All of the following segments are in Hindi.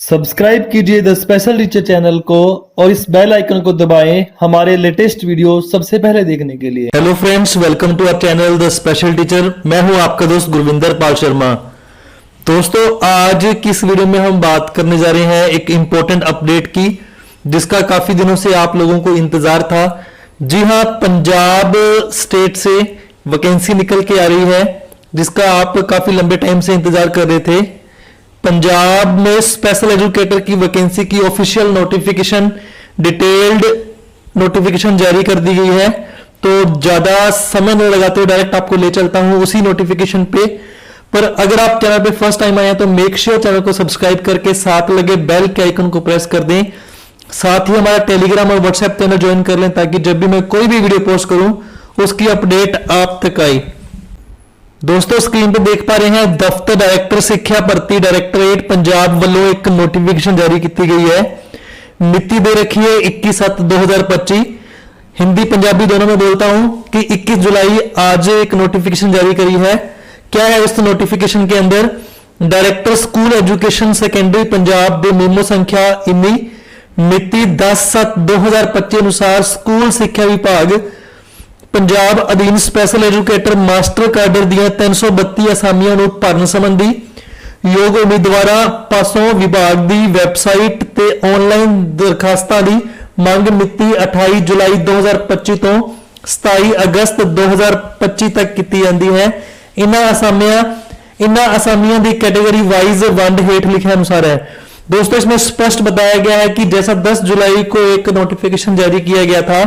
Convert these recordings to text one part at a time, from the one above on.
सब्सक्राइब कीजिए द स्पेशल टीचर चैनल को और इस बेल आइकन को दबाएं हमारे लेटेस्ट वीडियो सबसे पहले देखने के लिए। Hello friends, welcome to our channel the special teacher. मैं हूं आपका दोस्त गुरविंदर पाल शर्मा। दोस्तों, आज की इस वीडियो में हम बात करने जा रहे हैं एक इंपॉर्टेंट अपडेट की, जिसका काफी दिनों से आप लोगों को इंतजार था। जी हां, पंजाब स्टेट से वैकेंसी निकल के आ रही है, जिसका आप काफी लंबे टाइम से इंतजार कर रहे थे। पंजाब में स्पेशल एजुकेटर की वैकेंसी की ऑफिशियल नोटिफिकेशन, डिटेल्ड नोटिफिकेशन जारी कर दी गई है। तो ज्यादा समय नहीं लगाते हुए डायरेक्ट आपको ले चलता हूं उसी नोटिफिकेशन पे। पर अगर आप चैनल पे फर्स्ट टाइम आए हैं तो मेक श्योर चैनल को सब्सक्राइब करके साथ लगे बेल के आइकन को प्रेस कर दें। साथ ही हमारा टेलीग्राम और व्हाट्सएप चैनल ज्वाइन कर लें, ताकि जब भी मैं कोई भी वीडियो पोस्ट करूं उसकी अपडेट आप तक आए। दोस्तों, स्क्रीन पे देख पा रहे हैं दफ्तर डायरेक्टर सिक्ख्या भर्ती डायरेक्टरेट पंजाब वालों एक नोटिफिकेशन जारी की गई है। मिति दे रखी है 21/7/2025। हिंदी पंजाबी दोनों में बोलता हूं कि 21 जुलाई आज एक नोटिफिकेशन जारी करी है। क्या है उस नोटिफिकेशन के अंदर? Director school education secondary Punjab दे मेमो संख्या इन्नी मिति 10/7/2025 अनुसार स्कूल सिक्ख्या विभाग पंजाब अधीन स्पेशल एजुकेटर मास्टर काडर ਦੀਆਂ 332 ਅਸਾਮੀਆਂ ਨੂੰ ਭਰਨ ਸੰਬੰਧੀ ਯੋਗ ਉਮੀਦਵਾਰਾਂ ਪਾਸੋਂ ਵਿਭਾਗ ਦੀ ਵੈਬਸਾਈਟ ਤੇ ਆਨਲਾਈਨ ਦਰਖਾਸਤਾਂ ਦੀ ਮੰਗ ਮਿਤੀ 28 ਜੁਲਾਈ 2025 ਤੋਂ 27 ਅਗਸਤ 2025 तक ਕੀਤੀ ਜਾਂਦੀ है। इन्हां ਅਸਾਮੀਆਂ ਦੀ कैटेगरी वाइज वंड हेठ लिखे अनुसार है। दोस्तों, इसमें स्पष्ट बताया गया है कि जैसा 10 जुलाई को एक नोटिफिकेशन जारी किया गया था,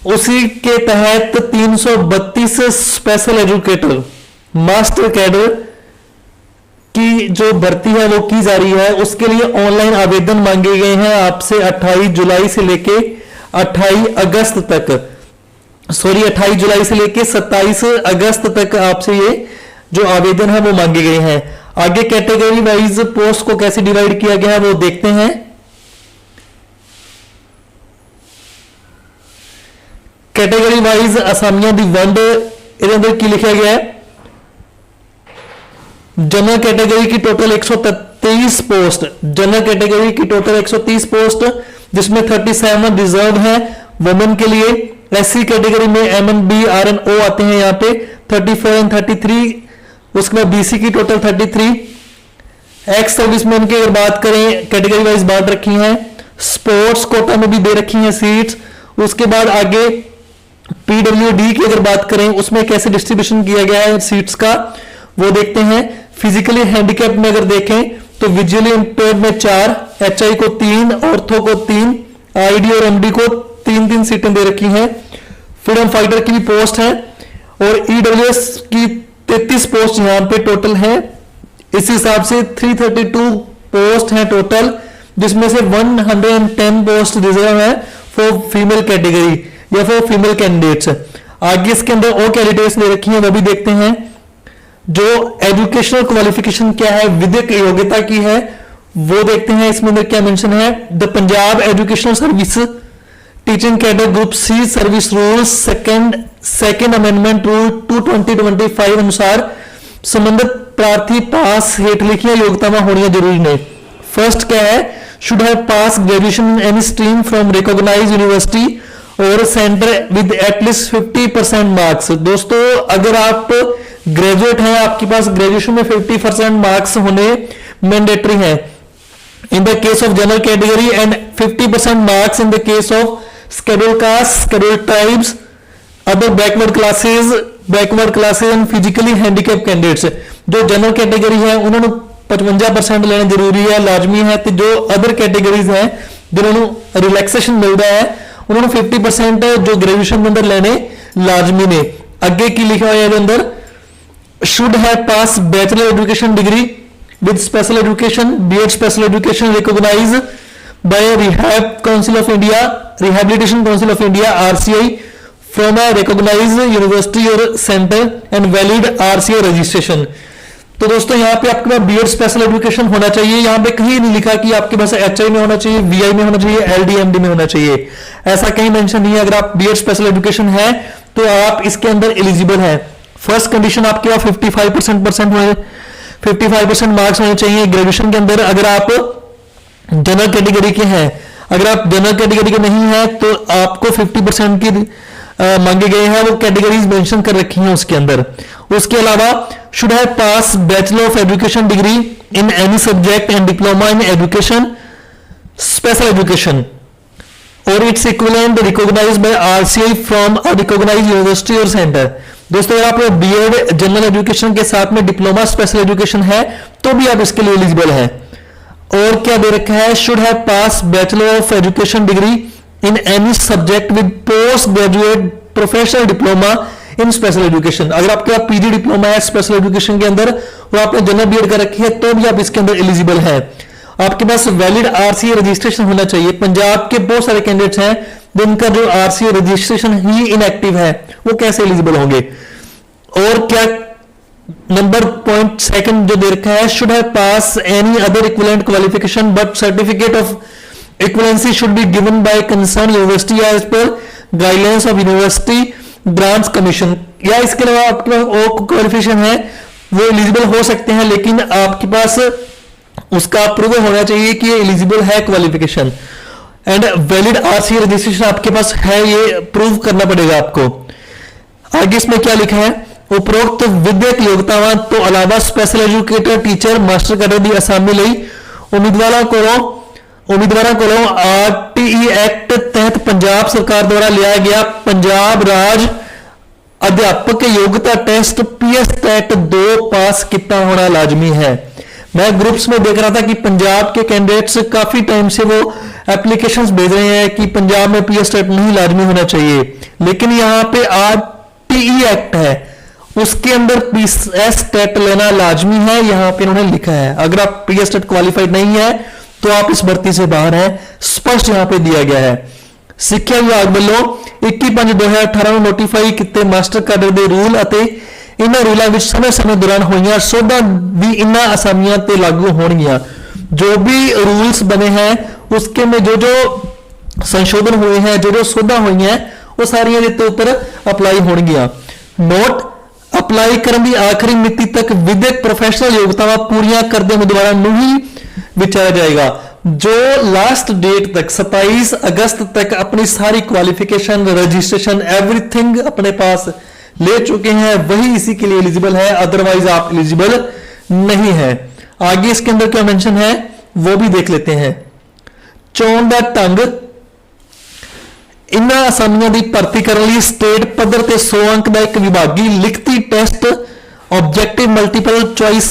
उसी के तहत 332 स्पेशल एजुकेटर मास्टर कैडर की जो भर्ती है वो की जा रही है। उसके लिए ऑनलाइन आवेदन मांगे गए हैं आपसे 28 जुलाई से लेके 28 अगस्त तक, 28 जुलाई से लेके 27 अगस्त तक आपसे ये जो आवेदन है वो मांगे गए हैं। आगे कैटेगरी वाइज पोस्ट को कैसे डिवाइड किया गया है वो देखते हैं। कैटेगरी वाइज असामियां दी वंड ਇਹਦੇ ਅੰਦਰ ਕੀ ਲਿਖਿਆ गया है? जनरल कैटेगरी की टोटल 133 पोस्ट, जनरल कैटेगरी की टोटल 130 पोस्ट, जिसमें 37 रिजर्व है वुमेन के लिए। एससी कैटेगरी में MNB RNO आते हैं यहाँ पे 34 और 33। उसके बाद BC की टोटल 33। एक्स सर्विसमैन की अगर बात करें, कैटेगरी वाइज बांट रखी है। स्पोर्ट्स कोटा में भी दे रखी है सीट्स। उसके बाद आगे PWD की अगर बात करें, उसमें कैसे डिस्ट्रीब्यूशन किया गया है सीट्स का वो देखते हैं। फिजिकली हैंडीकैप में अगर देखें तो विजुअली इंपेयर्ड में 4, HI को 3, ऑर्थो को 3, ID और MD को 3-3 सीटें दे रखी हैं। फ्रीडम फाइटर की भी पोस्ट है और EWS की 33 पोस्ट यहां पे टोटल है। इस हिसाब से 332 पोस्ट है टोटल, जिसमें से 110 पोस्ट रिजर्व है फॉर फीमेल कैटेगरी या फिर फीमेल कैंडिडेट्स। आगे इसके अंदर और कैंडिडेट्स दे रखी हैं, वो भी देखते हैं। जो एजुकेशनल क्वालिफिकेशन क्या है, विधिक योग्यता की है, वो देखते हैं। इसमें अंदर क्या मेंशन है? The Punjab educational service teaching cadre group C service rules second amendment rule 2/2025 अनुसार संबंधित प्रार्थी पास हेठ लिखी योग्यता में होनी जरूरी नहीं। फर्स्ट क्या है? Should have pass graduation in any stream from recognised university और सेंटर विद एटलीस्ट 50% मार्क्स। दोस्तों, अगर आप ग्रेजुएट हैं, आपके पास ग्रेजुएशन में 50% मार्क्स होने मैंडेटरी हैं in the case of general category and 50% marks in the case of scheduled caste, scheduled tribes, other backward classes and physically handicap candidates. जो जनरल कैटेगरी है उन्होंने 55% लेना जरूरी है, लाजमी है। तो जो अदर कैटेगरीज हैं जिन्होंने रिलैक्सेशन मिलता है, उन्होंने 50% जो ग्रेजुएशन के अंदर लेने लाजमी ने। अगे की लिखा हुआ है अंदर? Should have pass bachelor education degree with special education, B.Ed special education recognised by rehab council of India, rehabilitation council of India RCI from a recognised university और centre and valid RCI registration. तो दोस्तों, यहाँ पे आपके पास B.Ed स्पेशल एजुकेशन होना चाहिए। यहाँ पे कहीं नहीं लिखा कि आपके पास HI में होना चाहिए, VI में होना चाहिए, LD MD में होना चाहिए, ऐसा कहीं मेंशन नहीं है। अगर आप B.Ed स्पेशल एजुकेशन है तो आप इसके अंदर एलिजिबल है। फर्स्ट कंडीशन आपके पास 55% मार्क्स होने चाहिए ग्रेजुएशन के अंदर। अगर आप जनरल कैटेगरी के हैं। अगर आप जनरल कैटेगरी के नहीं है तो आपको 50% की मांगे गए हैं, वो कैटेगरीज मेंशन कर रखी हैं उसके अंदर। उसके अलावा should have pass bachelor of education degree in any subject and diploma in education special education और its equivalent recognised by RCI from a recognised university और सेंटर। दोस्तों अगर आप बीएड जनरल एजुकेशन के साथ में डिप्लोमा स्पेशल एजुकेशन है तो भी आप इसके लिए एलिजिबल हैं। और क्या दे रखा है, should have pass bachelor of education degree in any subject with post graduate professional diploma in special education. अगर आपके पास पीजी डिप्लोमा है स्पेशल एजुकेशन के अंदर और आपने जनरल बीएड कर रखी है तो भी आप इसके अंदर एलिजिबल है। आपके पास वैलिड आरसीए रजिस्ट्रेशन होना चाहिए। पंजाब के बहुत सारे कैंडिडेट्स हैं जिनका जो आरसीए रजिस्ट्रेशन ही इनएक्टिव है, वो कैसे एलिजिबल होंगे। और क्या नंबर पॉइंट सेकंड जो दे रखा है, should have pass any other equivalent qualification but certificate of equivalency should be given by concern university as per guidelines of university grants commission. या इसके अलावा आपके पास और क्वालिफिकेशन है वो एलिजिबल हो सकते हैं, लेकिन आपके पास उसका अप्रूवल होना चाहिए कि ये एलिजिबल है qualification and valid RC registration आपके पास है, ये प्रूव करना पड़ेगा आपको। आगे इसमें क्या लिखा है, उपरोक्त विद्यक योग्यतावां तो अलावा special educator teacher master cadre दी असामी ਲਈ उम्मीदवारों को आरटीई एक्ट तहत पंजाब सरकार द्वारा लिया गया पंजाब राज अध्यापक योग्यता टेस्ट पीएस टेट 2 पास कितना होना लाजमी है। मैं ग्रुप्स में देख रहा था कि पंजाब के कैंडिडेट्स काफी टाइम से वो एप्लीकेशंस भेज रहे हैं कि पंजाब में पीएस टेट नहीं लाजमी होना चाहिए, लेकिन यहाँ पे आरटीई एक्ट है उसके अंदर पीएस टेट लेना लाजमी है, यहाँ पे उन्होंने लिखा है। अगर आप पीएस टेट क्वालिफाइड नहीं है तो आप इस भर्ती से बाहर हैं, स्पष्ट यहाँ पे दिया गया है। ਸਿੱਖਿਆ ਵਿਭਾਗ ਵੱਲੋਂ 21/5/2018 ਨੂੰ ਨੋਟੀਫਾਈ ਕੀਤੇ ਮਾਸਟਰ ਕੈਡਰ ਦੇ ਰੂਲ ਅਤੇ ਇਹਨਾਂ ਰੂਲਾਂ ਵਿੱਚ ਸਮੇਂ-ਸਮੇਂ ਦੌਰਾਨ ਹੋਈਆਂ ਸੋਧਾਂ ਵੀ ਇਹਨਾਂ ਅਸਾਮੀਆਂ ਤੇ ਲਾਗੂ ਹੋਣਗੀਆਂ। जो भी रूल्स बने हैं उसके में जो संशोधन हुए हैं, जो सोधा हुई हैं, वो सारियां इसके ऊपर अप्लाई होणगियां। नोट अप्लाई करने की आखिरी मिति तक विधिक प्रोफेशनल योग्यतावां पूरियां करदे उम्मीदवारां नूं ही विचारा जाएगा। जो लास्ट डेट तक 27 अगस्त तक अपनी सारी क्वालिफिकेशन रजिस्ट्रेशन एवरीथिंग अपने पास ले चुके हैं वही इसी के लिए एलिजिबल है, अदरवाइज आप एलिजिबल नहीं है। आगे इसके अंदर क्या मेंशन है वो भी देख लेते हैं। चोण दा ढंग इन्हां असामियां दी भर्ती करने लई स्टेट पद्धर ते 100 अंक का एक विभागी लिखती test objective multiple choice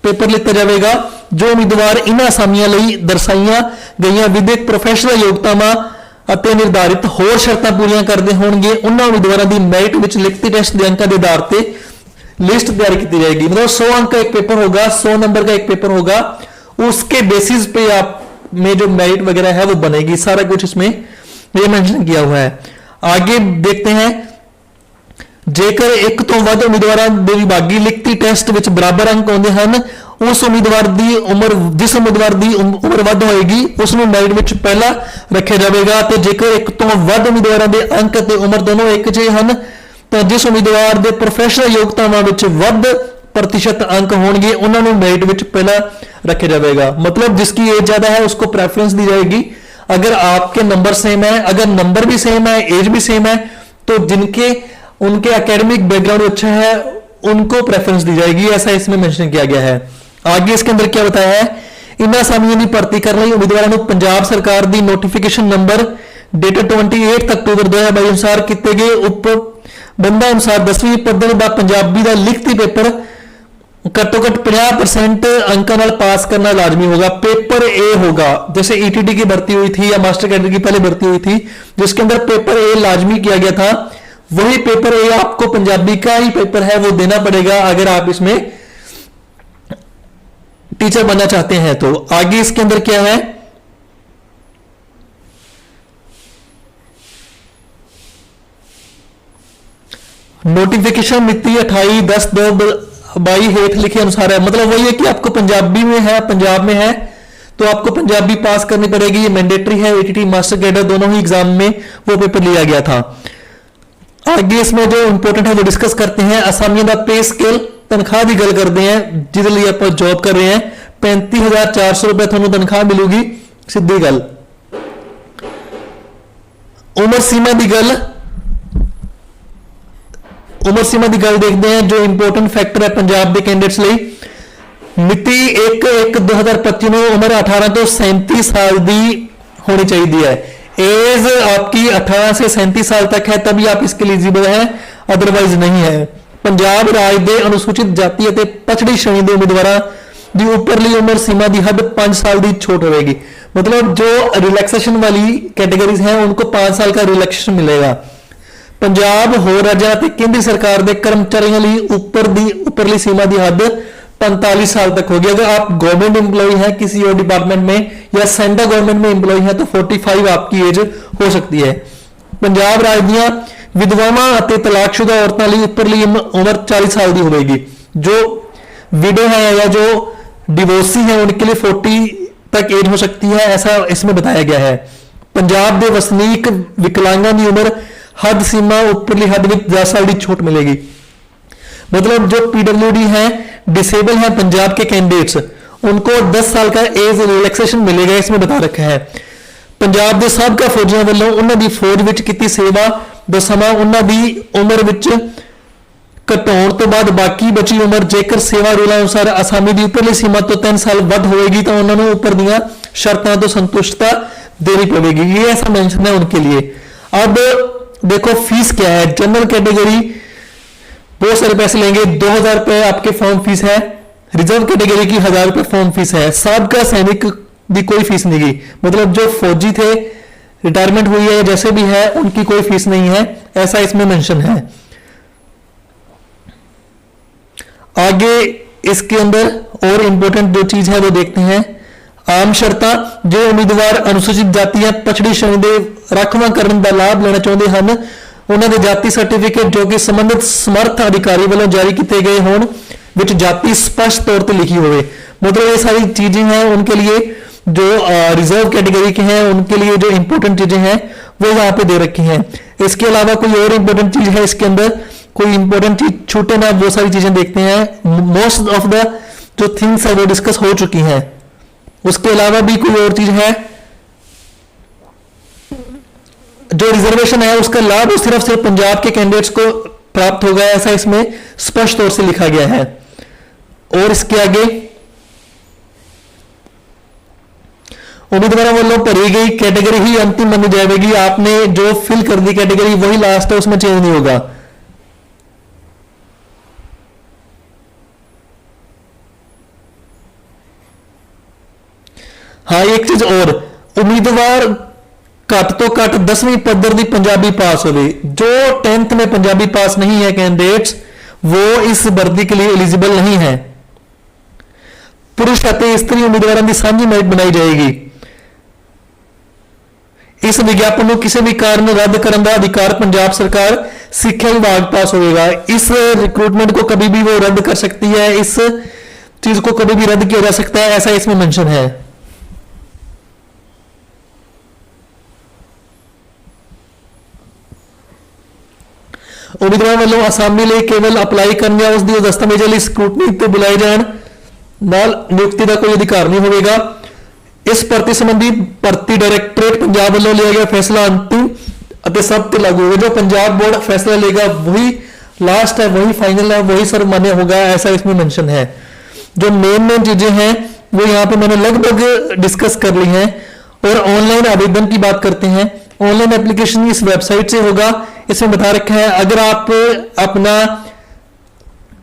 paper लिया जाएगा। जो उम्मीदवार इन्हां असामियां लई दर्शाईਆਂ गईਆਂ विधिक प्रोफेशनल योग्यतावां ਅਤੇ निर्धारित होर शर्तां पूरीਆਂ करदे होणगे उन्हां उम्मीदवारां दी मैरिट विच लिखती टेस्ट के अंकों के आधार पर लिस्ट तैयार की जाएगी। मतलब 100 अंक का एक पेपर होगा, 100 नंबर का एक पेपर होगा, उसके बेसिस पे आप में जो मेरिट वगैरह है वो बनेगी। सारा कुछ इसमें ये मेंशन किया हुआ है। आगे देखते हैं, जेकर एक तो वध उम्मीदवारों के विभागी लिखती टेस्ट विच बराबर अंक आउंदे हन, उस उम्मीदवार की उम्र जिस उम्मीदवार की उम्र वध होएगी उसनूं मेरिट विच पहला रखा जाएगा। तो जेकर एक तो वध उम्मीदवारों के अंक ते उम्र दोनों एक जे हन तो जिस उम्मीदवार के प्रोफेशनल योग्यतावां विच वध प्रतिशत अंक होंगे उन्होंने मेरिट विच पहला रखा जाएगा। मतलब जिसकी एज ज्यादा है उसको प्रेफरेंस दी जाएगी। अगर आपके नंबर सेम है, अगर नंबर भी सेम है, एज भी सेम है, तो जिनके उनके एकेडमिक बैकग्राउंड अच्छा है उनको प्रेफरेंस दी जाएगी, ऐसा इसमें मेंशन किया गया है। आगे इसके अंदर क्या बताया है, इन्हां असामियां की भर्ती करने उम्मीदवारों को पंजाब सरकार की नोटिफिकेशन नंबर डेटेड 28 अक्टूबर 2022 अनुसार किए गए उप बंदा अनुसार 10वीं पद्धर का पंजाबी का लिखती पेपर घट्टो घट 50% अंकों नाल पास करना लाजमी होगा। पेपर ए होगा, जैसे ईटीटी की भर्ती हुई थी या मास्टर कैडर की पहले भर्ती हुई थी जिसके अंदर पेपर ए लाजमी किया गया था, वही पेपर ए आपको पंजाबी का ही पेपर है वो देना पड़ेगा अगर आप इसमें टीचर बनना चाहते हैं। तो आगे इसके अंदर क्या है, नोटिफिकेशन मिति 28/10/2022 हेठ लिखे अनुसार है। मतलब वही है कि आपको पंजाबी में है, पंजाब में है तो आपको पंजाबी पास करनी पड़ेगी, ये मैंडेटरी है। एटीटी मास्टर कैडर दोनों ही एग्जाम में वो पेपर लिया गया था। आगे इसमें जो इंपॉर्टेंट है वो डिस्कस करते हैं। असामियों का पे स्केल तनख्वाह की गल करते हैं जिसके लिए आप जॉब कर रहे हैं। 35,400 रुपए ਤੁਹਾਨੂੰ ਤਨਖਾਹ ਮਿਲੂਗੀ, ਸਿੱਧੀ ਗੱਲ। ਉਮਰ ਸੀਮਾ ਦੀ ਗੱਲ देखते हैं जो इंपोर्टेंट फैक्टर है पंजाब के कैंडिडेट्स ਲਈ। मिति 1/1/2025 ਨੂੰ उम्र 18 ਤੋਂ 37 साल की होनी चाहिए है। एज आपकी 18 से 37 साल तक है तभी आप इसके एलिजिबल है, अदरवाइज नहीं है। पंजाब राज के अनुसूचित जाति और पछड़ी श्रेणी के उम्मीदवारों की उपरली उम्र सीमा की हद 5 साल की छूट होगी। मतलब जो रिलैक्सेशन वाली कैटेगरीज हैं उनको 5 साल का रिलैक्सेशन मिलेगा। पंजाब होर राज्यों ते केंद्र सरकार के कर्मचारियों लिए उपरली सीमा की हद 45 साल तक होगी। अगर आप गवर्नमेंट एम्प्लॉय हैं किसी और डिपार्टमेंट में या सेंट्रल गवर्नमेंट में एम्प्लॉय है तो 45 आपकी एज हो सकती है। पंजाब राज दी विधवावां अते तलाकशुदा औरतों लिए उपरली उम्र 40 साल की होगी। जो विडो है या जो डिवोर्सी है उनके लिए 40 तक एज हो सकती है, ऐसा इसमें बताया गया है। पंजाब के वसनीक विकलांगों की उम्र हद सीमा उपरली हद में 10 साल की छूट मिलेगी। मतलब जो PWD है, डिसेबल है पंजाब के कैंडिडेट्स, उनको 10 साल का एज रिलैक्सेशन मिलेगा, इसमें बता रखा है। पंजाब के साबका फौजियों वालों उन्होंने फौज में की सेवा ਦਾ ਸਮਾਂ ਉਹਨਾਂ ਦੀ ਉਮਰ ਵਿੱਚ ਘਟਾਉਣ ਤੋਂ ਬਾਅਦ ਬਾਕੀ ਬਚੀ ਉਮਰ ਜੇਕਰ ਸੇਵਾ ਰੂਲਾਂ ਅਨੁਸਾਰ ਆਸਾਮੀ ਦੀ ਉੱਪਰਲੀ ਸੀਮਾ ਤੋਂ 3 ਸਾਲ ਵੱਧ ਹੋਏਗੀ तो उन्होंने ऊपर दिया शर्तों तो संतुष्टता देनी पड़ेगी। ये ऐसा मेंशन है उनके लिए। अब देखो फीस क्या है। जनरल कैटेगरी बहुत सारे पैसे लेंगे, 2000 रुपये आपके फॉर्म फीस है। रिजर्व कैटेगरी की 1000 रुपये फॉर्म फीस है। साबका सैनिक की कोई फीस नहीं गई, मतलब जो फौजी थे रिटायरमेंट हुई है जैसे भी है उनकी कोई फीस नहीं है, ऐसा इसमें मेंशन है। आगे इसके अंदर और इंपॉर्टेंट जो चीज है वो देखते हैं। आम शर्तां जो उम्मीदवार अनुसूचित जाति या पछड़ी श्रेणी के राखवांकरण का लाभ लेना चाहते हैं उन्होंने जाति सर्टिफिकेट जो कि संबंधित समर्थ अधिकारी वालों जारी किए गए हों विच जाति स्पष्ट तौर पर लिखी होवे। मतलब ये सारी चीजें हैं उनके लिए जो रिजर्व कैटेगरी के हैं उनके लिए जो इंपॉर्टेंट चीजें हैं वो यहाँ पे दे रखी हैं। इसके अलावा कोई और इंपॉर्टेंट चीज है इसके अंदर, कोई इंपॉर्टेंट चीज छूटे ना, वो सारी चीजें देखते हैं। मोस्ट ऑफ द जो थिंग्स है वो डिस्कस हो चुकी हैं। उसके अलावा भी कोई और चीज है, जो रिजर्वेशन है उसका लाभ सिर्फ पंजाब के कैंडिडेट्स को प्राप्त होगा, ऐसा इसमें स्पष्ट तौर से लिखा गया है। और इसके आगे उम्मीदवारों वालों भरी गई कैटेगरी ही अंतिम मानी जाएगी। आपने जो फिल कर दी कैटेगरी वही लास्ट है, उसमें चेंज नहीं होगा। हाँ एक चीज और, उम्मीदवार घट तो घट 10वीं पद्धर की पंजाबी पास हो गई। जो 10th में पंजाबी पास नहीं है कैंडिडेट्स वो इस भर्ती के लिए एलिजिबल नहीं है। पुरुष और स्त्री उम्मीदवारों की साझी मेरिट बनाई जाएगी। इस विज्ञापन को किसी भी कारण रद्द करने का अधिकार पंजाब सरकार सिक्ख्या विभाग पास होगा। इस रिक्रूटमेंट को कभी भी वो रद्द कर सकती है, इस चीज को कभी भी रद्द किया जा सकता है, ऐसा इसमें मेंशन है। उम्मीदवार वालों आसामी लिए केवल अप्लाई करने या उसकी दस्तावेजां लिए स्क्रूटनी ते बुलाए जाण नाल नियुक्ति का कोई अधिकार नहीं होगा। इस भर्ती संबंधी भर्ती डायरैक्टरेट पंजाब वालों लिया गया फैसला अंतिम और सब ते लागू होगा। जो पंजाब बोर्ड फैसला लेगा वही लास्ट है, वही फाइनल है, वही सर्वमान्य होगा, ऐसा इसमें मेंशन है। जो मेन चीजें हैं वो यहाँ पे मैंने लगभग डिस्कस कर ली हैं। और ऑनलाइन आवेदन की बात करते हैं। ऑनलाइन एप्लीकेशन इस वेबसाइट से होगा, इसमें बता रखा है। अगर आप अपना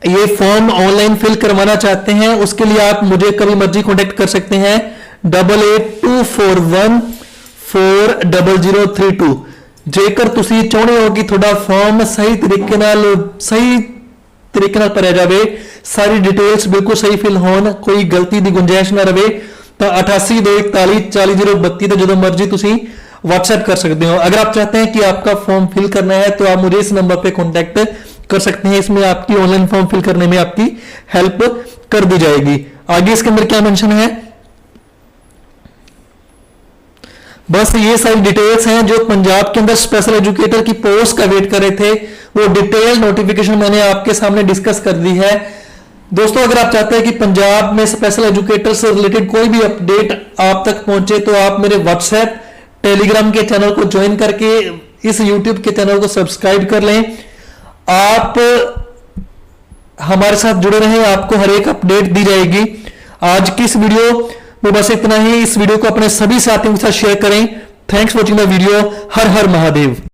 ये फॉर्म ऑनलाइन फिल करवाना चाहते हैं उसके लिए आप मुझे कभी मर्जी कांटेक्ट कर सकते हैं 8824140032। जेकर तुसी चाहते हो कि थोड़ा फॉर्म सही तरीके भरया जाए, सारी डिटेल्स बिल्कुल सही फिल होन, कोई गलती की गुंजाइश ना रहे, तो 8824140032 तो जो मर्जी तुसी व्हाट्सएप कर सकते हो। अगर आप चाहते हैं कि आपका फॉर्म फिल करना है तो आप मुझे इस नंबर पे कांटेक्ट कर सकते हैं। इसमें आपकी ऑनलाइन फॉर्म फिल करने में आपकी हेल्प कर दी जाएगी। आगे इसके अंदर क्या मेंशन है, बस ये सारी डिटेल्स हैं। जो पंजाब के अंदर स्पेशल एजुकेटर की पोस्ट का वेट कर रहे थे वो डिटेल नोटिफिकेशन मैंने आपके सामने डिस्कस कर दी है। दोस्तों अगर आप चाहते हैं कि पंजाब में स्पेशल एजुकेटर से रिलेटेड कोई भी अपडेट आप तक पहुंचे तो आप मेरे व्हाट्सएप टेलीग्राम के चैनल को ज्वाइन करके इस यूट्यूब के चैनल को सब्सक्राइब कर लें। आप हमारे साथ जुड़े रहें, आपको हर एक अपडेट दी जाएगी। आज की इस वीडियो में बस इतना ही। इस वीडियो को अपने सभी साथियों के साथ शेयर करें। Thanks for watching the video. Her her Mahadev.